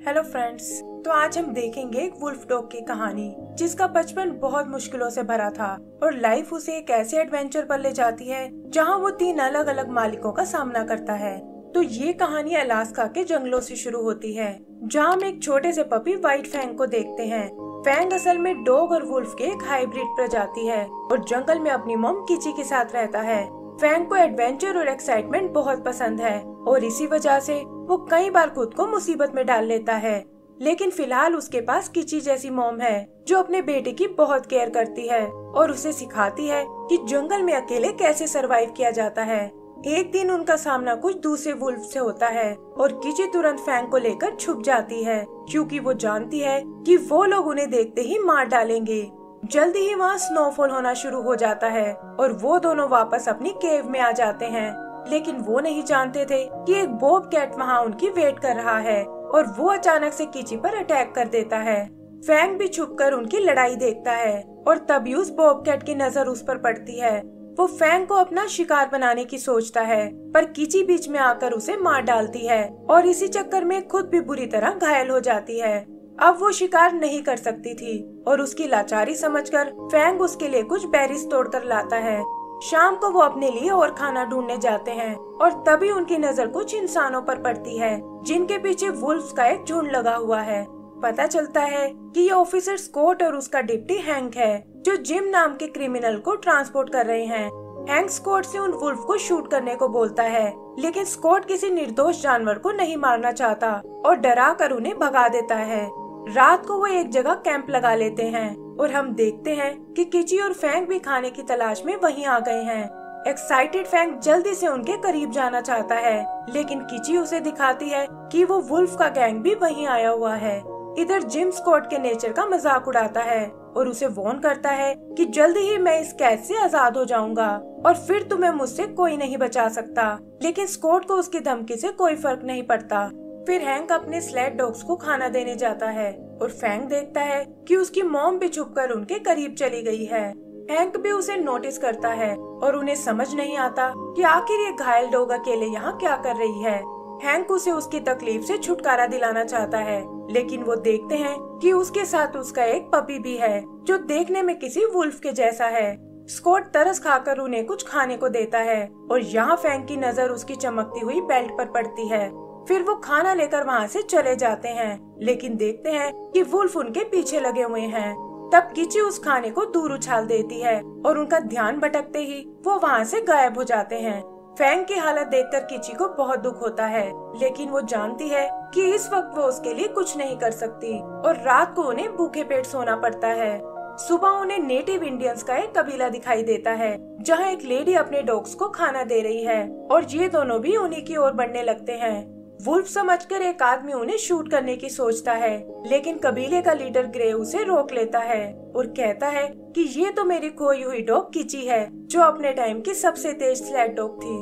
Hello friends, तो आज हम देखेंगे एक वुल्फ डॉग की कहानी जिसका बचपन बहुत मुश्किलों से भरा था और लाइफ उसे एक ऐसे एडवेंचर पर ले जाती है जहां वो 3 अलग अलग मालिकों का सामना करता है। तो ये कहानी अलास्का के जंगलों से शुरू होती है, जहां हम एक छोटे से पपी व्हाइट फैंग को देखते हैं। फैंग असल में डॉग और वुल्फ के एक हाइब्रिड प्रजाति है और जंगल में अपनी मॉम किची के साथ रहता है। फैंग को एडवेंचर और एक्साइटमेंट बहुत पसंद है और इसी वजह से वो कई बार खुद को मुसीबत में डाल लेता है। लेकिन फिलहाल उसके पास किची जैसी मॉम है जो अपने बेटे की बहुत केयर करती है और उसे सिखाती है कि जंगल में अकेले कैसे सरवाइव किया जाता है। एक दिन उनका सामना कुछ दूसरे वुल्फ से होता है और किची तुरंत फैंग को लेकर छुप जाती है क्योंकि वो जानती है कि वो लोग उन्हें देखते ही मार डालेंगे। जल्दी ही वहाँ स्नोफॉल होना शुरू हो जाता है और वो दोनों वापस अपनी केव में आ जाते हैं। लेकिन वो नहीं जानते थे कि एक बॉब कैट वहाँ उनकी वेट कर रहा है और वो अचानक से किची पर अटैक कर देता है। फैंग भी छुपकर उनकी लड़ाई देखता है और तभी उस बॉब कैट की नजर उस पर पड़ती है। वो फैंग को अपना शिकार बनाने की सोचता है, पर किची बीच में आकर उसे मार डालती है और इसी चक्कर में खुद भी बुरी तरह घायल हो जाती है। अब वो शिकार नहीं कर सकती थी और उसकी लाचारी समझकर फैंग उसके लिए कुछ बेरीज तोड़कर लाता है। शाम को वो अपने लिए और खाना ढूंढने जाते हैं और तभी उनकी नजर कुछ इंसानों पर पड़ती है जिनके पीछे वुल्फ्स का एक झुंड लगा हुआ है। पता चलता है कि ये ऑफिसर स्कॉट और उसका डिप्टी हैंक है जो जिम नाम के क्रिमिनल को ट्रांसपोर्ट कर रहे हैं। हैंक स्कॉट से उन वुल्फ को शूट करने को बोलता है, लेकिन स्कॉट किसी निर्दोष जानवर को नहीं मारना चाहता और डरा कर उन्हें भगा देता है। रात को वो एक जगह कैंप लगा लेते हैं और हम देखते हैं कि किची और फैंग भी खाने की तलाश में वहीं आ गए हैं। एक्साइटेड फैंग जल्दी से उनके करीब जाना चाहता है, लेकिन किची उसे दिखाती है कि वो वुल्फ का गैंग भी वहीं आया हुआ है। इधर जिम स्कॉट के नेचर का मजाक उड़ाता है और उसे वार्न करता है कि जल्दी ही मैं इस कैद से आजाद हो जाऊंगा और फिर तुम्हें मुझसे कोई नहीं बचा सकता। लेकिन स्कॉट को उसकी धमकी से कोई फर्क नहीं पड़ता। फिर हैंक अपने स्लेड डॉग्स को खाना देने जाता है और फैंग देखता है कि उसकी मॉम भी छुपकर उनके करीब चली गई है। हैंक भी उसे नोटिस करता है और उन्हें समझ नहीं आता कि आखिर ये घायल डॉग अकेले यहाँ क्या कर रही है। हैंक उसे उसकी तकलीफ से छुटकारा दिलाना चाहता है, लेकिन वो देखते हैं कि उसके साथ उसका एक पपी भी है जो देखने में किसी वुल्फ के जैसा है। स्कॉट तरस खाकर उन्हें कुछ खाने को देता है और यहाँ फैंग की नजर उसकी चमकती हुई बेल्ट पर पड़ती है। फिर वो खाना लेकर वहाँ से चले जाते हैं, लेकिन देखते हैं कि वुल्फ उनके पीछे लगे हुए हैं। तब किची उस खाने को दूर उछाल देती है और उनका ध्यान भटकते ही वो वहाँ से गायब हो जाते हैं। फैंग की हालत देखकर किची को बहुत दुख होता है, लेकिन वो जानती है कि इस वक्त वो उसके लिए कुछ नहीं कर सकती और रात को उन्हें भूखे पेट सोना पड़ता है। सुबह उन्हें नेटिव इंडियंस का एक कबीला दिखाई देता है जहाँ एक लेडी अपने डॉग्स को खाना दे रही है और ये दोनों भी उन्हीं की ओर बढ़ने लगते हैं। वुल्फ समझकर एक आदमी उन्हें शूट करने की सोचता है, लेकिन कबीले का लीडर ग्रे उसे रोक लेता है और कहता है कि ये तो मेरी खोई हुई डॉग किची है जो अपने टाइम की सबसे तेज स्लेड डॉग थी।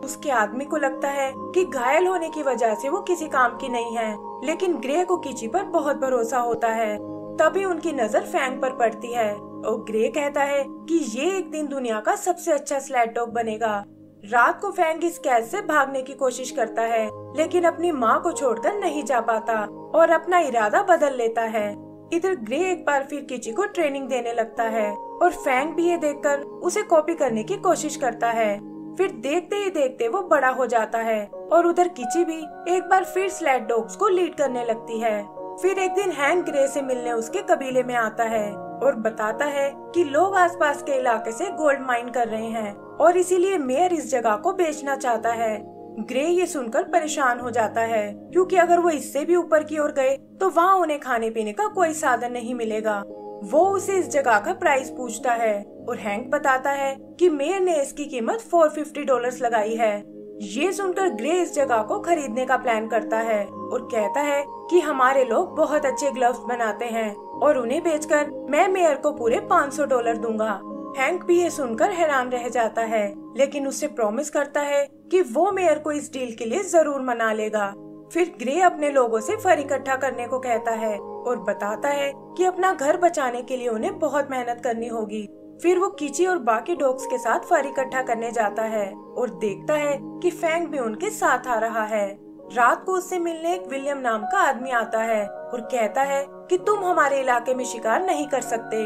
उसके आदमी को लगता है कि घायल होने की वजह से वो किसी काम की नहीं है, लेकिन ग्रे को किची पर बहुत भरोसा होता है। तभी उनकी नजर फैंग पर पड़ती है और ग्रे कहता है कि ये एक दिन दुनिया का सबसे अच्छा स्लेड डॉग बनेगा। रात को फैंग इस कैद से भागने की कोशिश करता है, लेकिन अपनी माँ को छोड़कर नहीं जा पाता और अपना इरादा बदल लेता है। इधर ग्रे एक बार फिर किची को ट्रेनिंग देने लगता है और फैंग भी ये देखकर उसे कॉपी करने की कोशिश करता है। फिर देखते ही देखते वो बड़ा हो जाता है और उधर किची भी एक बार फिर स्लेड डॉग्स को लीड करने लगती है। फिर एक दिन हैंक ग्रे से मिलने उसके कबीले में आता है और बताता है कि लोग आसपास के इलाके से गोल्ड माइन कर रहे हैं और इसीलिए मेयर इस जगह को बेचना चाहता है। ग्रे ये सुनकर परेशान हो जाता है क्योंकि अगर वो इससे भी ऊपर की ओर गए तो वहाँ उन्हें खाने पीने का कोई साधन नहीं मिलेगा। वो उसे इस जगह का प्राइस पूछता है और हैंक बताता है कि मेयर ने इसकी कीमत $450 लगाई है। ये सुनकर ग्रे इस जगह को खरीदने का प्लान करता है और कहता है कि हमारे लोग बहुत अच्छे ग्लव्स बनाते हैं और उन्हें बेचकर मैं मेयर को पूरे $500 दूंगा। हैंक भी ये सुनकर हैरान रह जाता है, लेकिन उससे प्रॉमिस करता है कि वो मेयर को इस डील के लिए जरूर मना लेगा। फिर ग्रे अपने लोगों से फर इकट्ठा करने को कहता है और बताता है कि अपना घर बचाने के लिए उन्हें बहुत मेहनत करनी होगी। फिर वो किची और बाकी डॉग्स के साथ फर इकट्ठा करने जाता है और देखता है कि फैंग भी उनके साथ आ रहा है। रात को उससे मिलने एक विलियम नाम का आदमी आता है और कहता है कि तुम हमारे इलाके में शिकार नहीं कर सकते।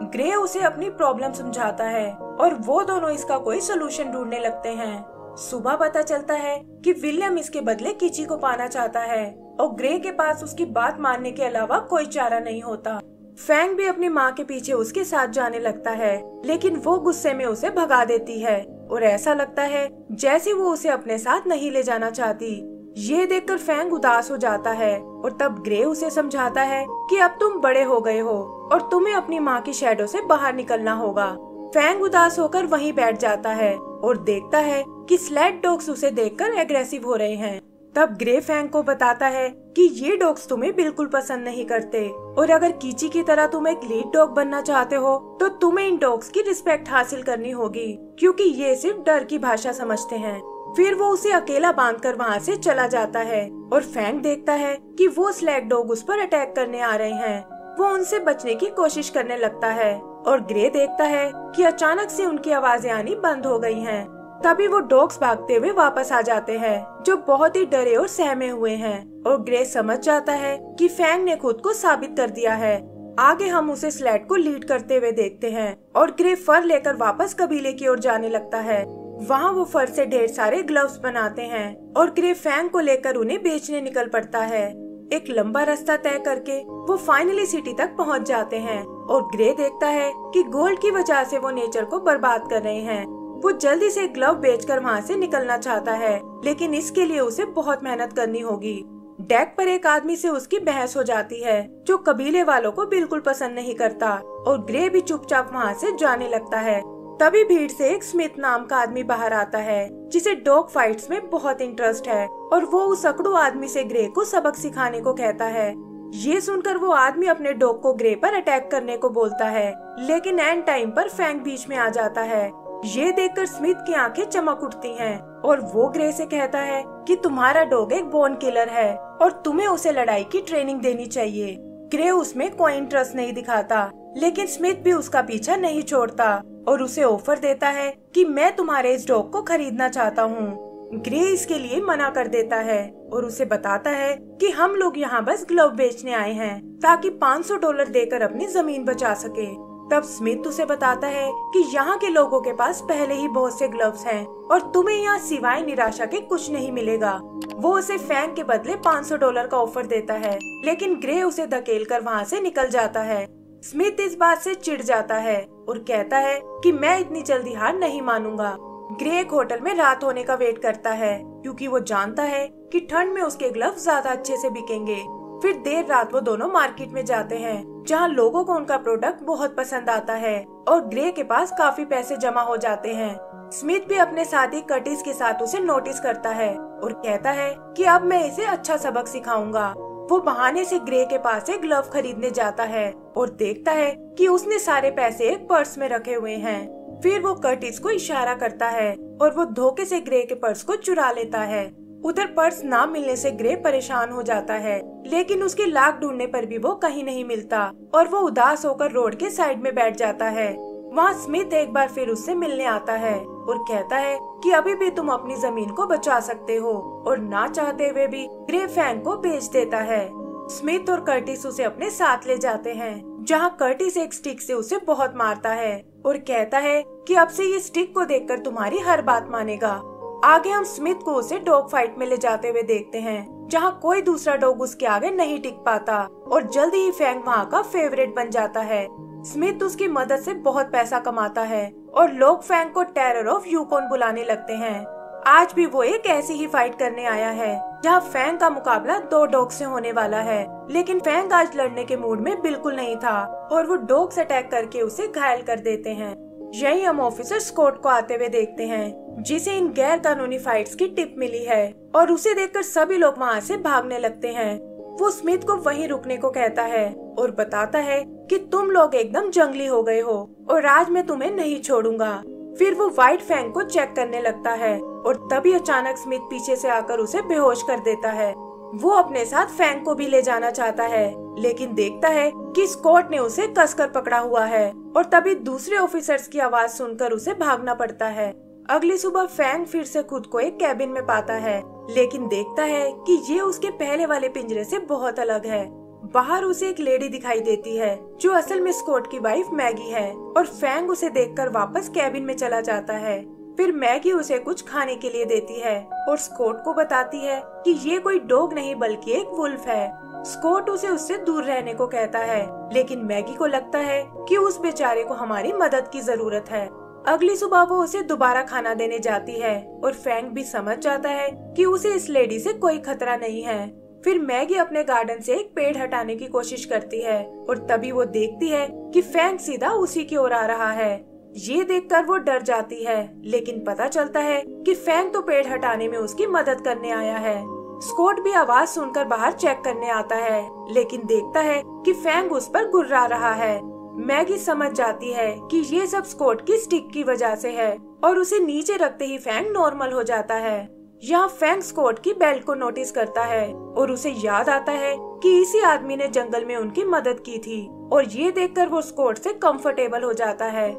ग्रे उसे अपनी प्रॉब्लम समझाता है और वो दोनों इसका कोई सोल्यूशन ढूंढने लगते हैं। सुबह पता चलता है कि विलियम इसके बदले किची को पाना चाहता है और ग्रे के पास उसकी बात मानने के अलावा कोई चारा नहीं होता। फैंग भी अपनी माँ के पीछे उसके साथ जाने लगता है, लेकिन वो गुस्से में उसे भगा देती है और ऐसा लगता है जैसे वो उसे अपने साथ नहीं ले जाना चाहती। ये देखकर फैंग उदास हो जाता है और तब ग्रे उसे समझाता है कि अब तुम बड़े हो गए हो और तुम्हें अपनी माँ की शैडो से बाहर निकलना होगा। फैंग उदास होकर वहीं बैठ जाता है और देखता है कि स्लैट डॉग्स उसे देखकर एग्रेसिव हो रहे हैं। तब ग्रे फैंग को बताता है कि ये डॉग्स तुम्हें बिल्कुल पसंद नहीं करते और अगर कीची की तरह तुम एक लीड डॉग बनना चाहते हो तो तुम्हें इन डॉग्स की रिस्पेक्ट हासिल करनी होगी, क्योंकि ये सिर्फ डर की भाषा समझते हैं। फिर वो उसे अकेला बांधकर वहाँ से चला जाता है और फैंग देखता है कि वो स्लैग डॉग उस पर अटैक करने आ रहे हैं। वो उनसे बचने की कोशिश करने लगता है और ग्रे देखता है कि अचानक से उनकी आवाजें आनी बंद हो गई हैं। तभी वो डॉग्स भागते हुए वापस आ जाते हैं, जो बहुत ही डरे और सहमे हुए हैं और ग्रे समझ जाता है कि फैंग ने खुद को साबित कर दिया है। आगे हम उसे स्लैट को लीड करते हुए देखते हैं और ग्रे फर लेकर वापस कबीले की ओर जाने लगता है। वहाँ वो फर से ढेर सारे ग्लव्स बनाते हैं और ग्रे फैंग को लेकर उन्हें बेचने निकल पड़ता है। एक लंबा रास्ता तय करके वो फाइनली सिटी तक पहुँच जाते हैं और ग्रे देखता है कि गोल्ड की वजह से वो नेचर को बर्बाद कर रहे हैं। वो जल्दी से ग्लव बेचकर वहाँ से निकलना चाहता है, लेकिन इसके लिए उसे बहुत मेहनत करनी होगी। डेक पर एक आदमी से उसकी बहस हो जाती है, जो कबीले वालों को बिल्कुल पसंद नहीं करता और ग्रे भी चुपचाप वहाँ से जाने लगता है। तभी भीड़ से एक स्मिथ नाम का आदमी बाहर आता है, जिसे डॉग फाइट्स में बहुत इंटरेस्ट है और वो उस अकड़ू आदमी से ग्रे को सबक सिखाने को कहता है। ये सुनकर वो आदमी अपने डॉग को ग्रे पर अटैक करने को बोलता है, लेकिन एंड टाइम पर फैंग बीच में आ जाता है। ये देखकर स्मिथ की आंखें चमक उठती हैं और वो ग्रे से कहता है कि तुम्हारा डॉग एक बोर्न किलर है और तुम्हें उसे लड़ाई की ट्रेनिंग देनी चाहिए। ग्रे उसमें कोई इंटरेस्ट नहीं दिखाता, लेकिन स्मिथ भी उसका पीछा नहीं छोड़ता और उसे ऑफर देता है कि मैं तुम्हारे इस डॉग को खरीदना चाहता हूँ। ग्रे इसके लिए मना कर देता है और उसे बताता है कि हम लोग यहाँ बस ग्लव बेचने आए हैं ताकि $500 देकर अपनी जमीन बचा सके। तब स्मिथ उसे बताता है कि यहाँ के लोगों के पास पहले ही बहुत से ग्लव्स हैं और तुम्हें यहाँ सिवाय निराशा के कुछ नहीं मिलेगा। वो उसे फैंग के बदले $500 का ऑफर देता है, लेकिन ग्रे उसे धकेलकर वहाँ से निकल जाता है। स्मिथ इस बात से चिढ़ जाता है और कहता है कि मैं इतनी जल्दी हार नहीं मानूंगा। ग्रे एक होटल में रात होने का वेट करता है, क्योंकि वो जानता है कि ठंड में उसके ग्लव्स ज्यादा अच्छे से बिकेंगे। फिर देर रात वो दोनों मार्केट में जाते हैं, जहां लोगों को उनका प्रोडक्ट बहुत पसंद आता है और ग्रे के पास काफी पैसे जमा हो जाते हैं। स्मिथ भी अपने साथी कर्टिस के साथ उसे नोटिस करता है और कहता है कि अब मैं इसे अच्छा सबक सिखाऊंगा। वो बहाने से ग्रे के पास एक ग्लव खरीदने जाता है और देखता है कि उसने सारे पैसे एक पर्स में रखे हुए हैं। फिर वो कर्टिस को इशारा करता है और वो धोखे से ग्रे के पर्स को चुरा लेता है। उधर पर्स ना मिलने से ग्रे परेशान हो जाता है, लेकिन उसकी लाख ढूंढने पर भी वो कहीं नहीं मिलता और वो उदास होकर रोड के साइड में बैठ जाता है। वहाँ स्मिथ एक बार फिर उससे मिलने आता है और कहता है कि अभी भी तुम अपनी जमीन को बचा सकते हो और ना चाहते हुए भी ग्रे फैंग को बेच देता है। स्मिथ और कर्टिस उसे अपने साथ ले जाते हैं, जहाँ कर्टिस एक स्टिक से उसे बहुत मारता है और कहता है कि अब से ये स्टिक को देखकर तुम्हारी हर बात मानेगा। आगे हम स्मिथ को उसे डॉग फाइट में ले जाते हुए देखते हैं, जहाँ कोई दूसरा डॉग उसके आगे नहीं टिक पाता और जल्दी ही फैंग वहाँ का फेवरेट बन जाता है। स्मिथ उसकी मदद से बहुत पैसा कमाता है और लोग फैंग को टेरर ऑफ यूकोन बुलाने लगते हैं। आज भी वो एक ऐसी ही फाइट करने आया है, जहाँ फैंग का मुकाबला 2 डॉग से होने वाला है, लेकिन फैंग आज लड़ने के मूड में बिल्कुल नहीं था और वो डॉग्स अटैक करके उसे घायल कर देते हैं। यही हम ऑफिसर स्कॉट को आते हुए देखते हैं, जिसे इन गैर कानूनी फाइट्स की टिप मिली है और उसे देखकर सभी लोग वहाँ से भागने लगते हैं। वो स्मिथ को वहीं रुकने को कहता है और बताता है कि तुम लोग एकदम जंगली हो गए हो और आज मैं तुम्हें नहीं छोड़ूंगा। फिर वो व्हाइट फैंग को चेक करने लगता है और तभी अचानक स्मिथ पीछे से आकर उसे बेहोश कर देता है। वो अपने साथ फैंग को भी ले जाना चाहता है, लेकिन देखता है कि स्कॉट ने उसे कसकर पकड़ा हुआ है और तभी दूसरे ऑफिसर्स की आवाज सुनकर उसे भागना पड़ता है। अगली सुबह फैंग फिर से खुद को एक कैबिन में पाता है, लेकिन देखता है कि ये उसके पहले वाले पिंजरे से बहुत अलग है। बाहर उसे एक लेडी दिखाई देती है जो असल में स्कॉट की वाइफ मैगी है, और फैंग उसे देखकर वापस कैबिन में चला जाता है। फिर मैगी उसे कुछ खाने के लिए देती है और स्कॉट को बताती है कि ये कोई डॉग नहीं बल्कि एक वुल्फ है। स्कॉट उसे उससे दूर रहने को कहता है, लेकिन मैगी को लगता है कि उस बेचारे को हमारी मदद की जरूरत है। अगली सुबह वो उसे दोबारा खाना देने जाती है और फैंग भी समझ जाता है कि उसे इस लेडी से कोई खतरा नहीं है। फिर मैगी अपने गार्डन से एक पेड़ हटाने की कोशिश करती है और तभी वो देखती है कि फैंग सीधा उसी की ओर आ रहा है। ये देखकर वो डर जाती है, लेकिन पता चलता है कि फैंग तो पेड़ हटाने में उसकी मदद करने आया है। स्कॉट भी आवाज सुनकर बाहर चेक करने आता है, लेकिन देखता है कि फैंग उस पर गुर्रा रहा है। मैगी समझ जाती है कि ये सब स्कॉट की स्टिक की वजह से है और उसे नीचे रखते ही फैंग नॉर्मल हो जाता है। यहाँ फैंग स्कॉट की बेल्ट को नोटिस करता है और उसे याद आता है कि इसी आदमी ने जंगल में उनकी मदद की थी, और ये देखकर वो स्कॉट से कंफर्टेबल हो जाता है।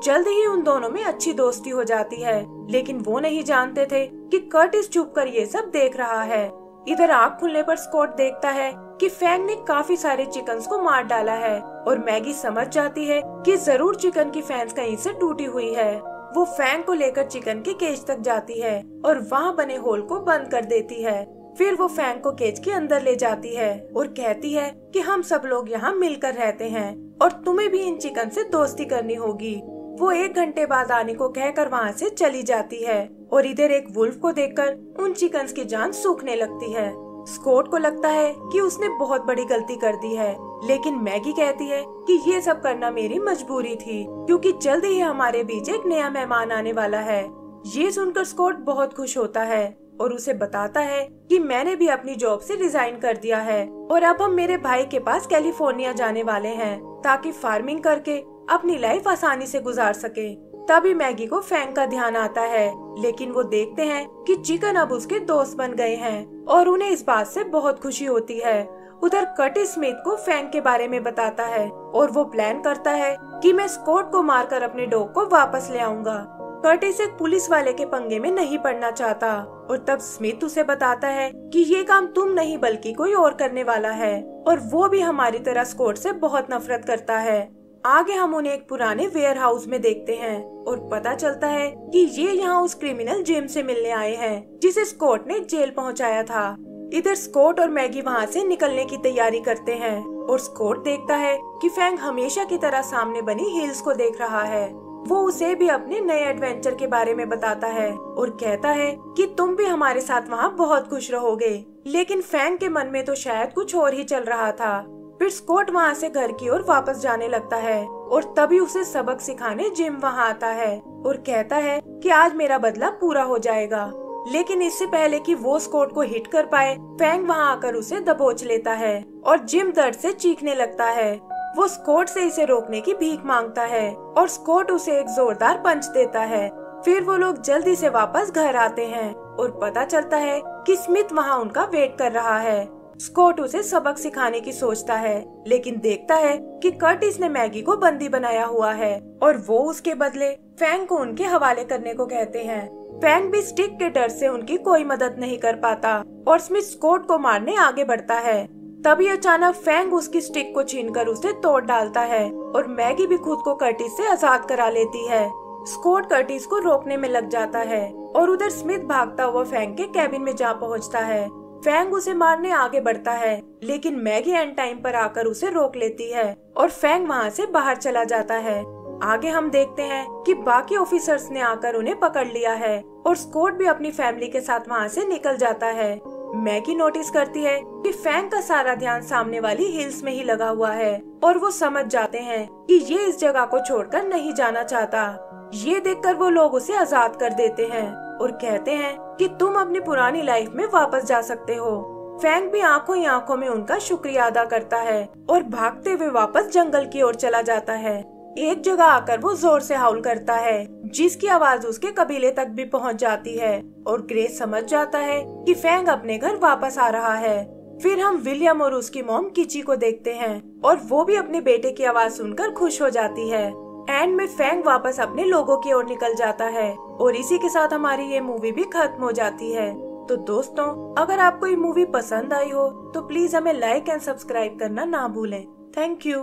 जल्द ही उन दोनों में अच्छी दोस्ती हो जाती है, लेकिन वो नहीं जानते थे कि कर्टिस छुपकर ये सब देख रहा है। इधर आँख खुलने पर स्कॉट देखता है कि फैंग ने काफी सारे चिकन्स को मार डाला है, और मैगी समझ जाती है कि जरूर चिकन की फैंस कहीं से टूटी हुई है। वो फैंग को लेकर चिकन के केज तक जाती है और वहाँ बने होल को बंद कर देती है। फिर वो फैंग को केज के अंदर ले जाती है और कहती है कि हम सब लोग यहाँ मिलकर रहते हैं और तुम्हें भी इन चिकन से दोस्ती करनी होगी। वो 1 घंटे बाद आने को कहकर वहाँ से चली जाती है, और इधर एक वुल्फ को देखकर उन चिकन्स की जान सूखने लगती है। स्कॉट को लगता है कि उसने बहुत बड़ी गलती कर दी है, लेकिन मैगी कहती है कि ये सब करना मेरी मजबूरी थी, क्योंकि जल्दी ही हमारे बीच एक नया मेहमान आने वाला है। ये सुनकर स्कॉट बहुत खुश होता है और उसे बताता है कि मैंने भी अपनी जॉब से रिजाइन कर दिया है और अब हम मेरे भाई के पास कैलिफोर्निया जाने वाले हैं ताकि फार्मिंग करके अपनी लाइफ आसानी से गुजार सके। तभी मैगी को फैंग का ध्यान आता है, लेकिन वो देखते हैं कि चिकन अब उसके दोस्त बन गए हैं और उन्हें इस बात से बहुत खुशी होती है। उधर कर्टिस स्मिथ को फैंग के बारे में बताता है और वो प्लान करता है कि मैं स्कॉट को मारकर अपने डॉग को वापस ले आऊंगा। कर्टिस एक पुलिस वाले के पंगे में नहीं पड़ना चाहता, और तब स्मिथ उसे बताता है कि ये काम तुम नहीं बल्कि कोई और करने वाला है, और वो भी हमारी तरह स्कॉट से बहुत नफरत करता है। आगे हम उन्हें एक पुराने वेयर हाउस में देखते हैं और पता चलता है कि ये यहाँ उस क्रिमिनल जिम से मिलने आए हैं जिसे स्कॉट ने जेल पहुँचाया था। इधर स्कॉट और मैगी वहाँ से निकलने की तैयारी करते हैं और स्कॉट देखता है कि फैंग हमेशा की तरह सामने बनी हिल्स को देख रहा है। वो उसे भी अपने नए एडवेंचर के बारे में बताता है और कहता है कि तुम भी हमारे साथ वहाँ बहुत खुश रहोगे, लेकिन फैंग के मन में तो शायद कुछ और ही चल रहा था। फिर स्कॉट वहाँ से घर की ओर वापस जाने लगता है और तभी उसे सबक सिखाने जिम वहाँ आता है और कहता है कि आज मेरा बदला पूरा हो जाएगा। लेकिन इससे पहले कि वो स्कॉट को हिट कर पाए, फैंग वहाँ आकर उसे दबोच लेता है और जिम दर्द से चीखने लगता है। वो स्कॉट से इसे रोकने की भीख मांगता है और स्कॉट उसे एक जोरदार पंच देता है। फिर वो लोग जल्दी से वापस घर आते हैं और पता चलता है कि स्मिथ वहाँ उनका वेट कर रहा है। स्कॉट उसे सबक सिखाने की सोचता है, लेकिन देखता है कि कर्टिस ने मैगी को बंदी बनाया हुआ है और वो उसके बदले फैंग को उनके हवाले करने को कहते हैं। फैंग भी स्टिक के डर से उनकी कोई मदद नहीं कर पाता और स्मिथ स्कॉट को मारने आगे बढ़ता है। तभी अचानक फैंग उसकी स्टिक को छीनकर उसे तोड़ डालता है और मैगी भी खुद को कर्टिस से आजाद करा लेती है। स्कॉट कर्टिस को रोकने में लग जाता है और उधर स्मिथ भागता हुआ फैंग के कैबिन में जा पहुंचता है। फैंग उसे मारने आगे बढ़ता है, लेकिन मैगी एंड टाइम पर आकर उसे रोक लेती है और फैंग वहाँ से बाहर चला जाता है। आगे हम देखते हैं कि बाकी ऑफिसर्स ने आकर उन्हें पकड़ लिया है और स्कॉट भी अपनी फैमिली के साथ वहाँ से निकल जाता है। मैगी नोटिस करती है कि फैंग का सारा ध्यान सामने वाली हिल्स में ही लगा हुआ है और वो समझ जाते हैं कि ये इस जगह को छोड़कर नहीं जाना चाहता। ये देखकर वो लोग उसे आजाद कर देते हैं और कहते हैं कि तुम अपनी पुरानी लाइफ में वापस जा सकते हो। फैंग भी आंखों ही आंखों में उनका शुक्रिया अदा करता है और भागते हुए वापस जंगल की ओर चला जाता है। एक जगह आकर वो जोर से हाउल करता है, जिसकी आवाज उसके कबीले तक भी पहुंच जाती है और ग्रेस समझ जाता है कि फैंग अपने घर वापस आ रहा है। फिर हम विलियम और उसकी मॉम किची को देखते हैं और वो भी अपने बेटे की आवाज सुनकर खुश हो जाती है। एंड में फैंग वापस अपने लोगों की ओर निकल जाता है और इसी के साथ हमारी ये मूवी भी खत्म हो जाती है। तो दोस्तों, अगर आपको ये मूवी पसंद आई हो तो प्लीज हमें लाइक एंड सब्सक्राइब करना ना भूलें। Thank you.